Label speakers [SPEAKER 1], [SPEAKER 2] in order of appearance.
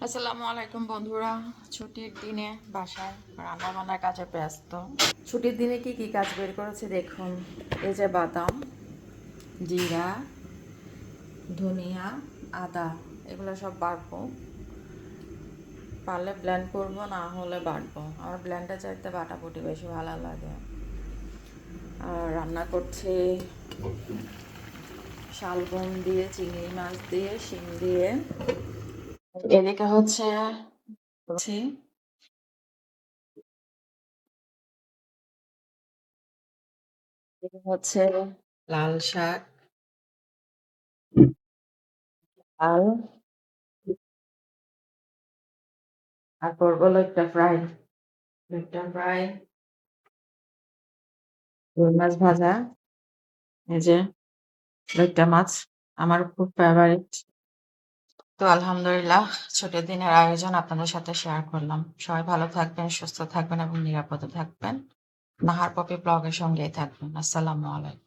[SPEAKER 1] আসসালামু আলাইকুম বন্ধুরা। ছুটির দিনে বাসায় রান্না বান্নার কাজে ব্যস্ত। ছুটির দিনে কি কি কাজ বের করেছে দেখুন। এই যে বাদাম, জিরা, ধনিয়া, আদা, এগুলো সব বাটবো। পারলে ব্লেন্ড করবো, না হলে বাটবো। আমার ব্লেন্ডে চাইতে বাটাবুটি বেশি ভালো লাগে। আর রান্না করছি শালগম দিয়ে, চিংড়ি মাছ দিয়ে, শিম দিয়ে। এদিকে হচ্ছে হচ্ছে লাল শাক, ডাল, আর করবো লইট্টা ফ্রাই, রুই মাছ ভাজা। এই যে লইট্টা মাছ আমার খুব ফেভারিট। তো আলহামদুলিল্লাহ, ছুটির দিনের আয়োজন আপনাদের সাথে শেয়ার করলাম। সবাই ভালো থাকবেন, সুস্থ থাকবেন এবং নিরাপদে থাকবেন। নাহার পপি ব্লগের সঙ্গেই থাকবেন। আসসালামু আলাইকুম।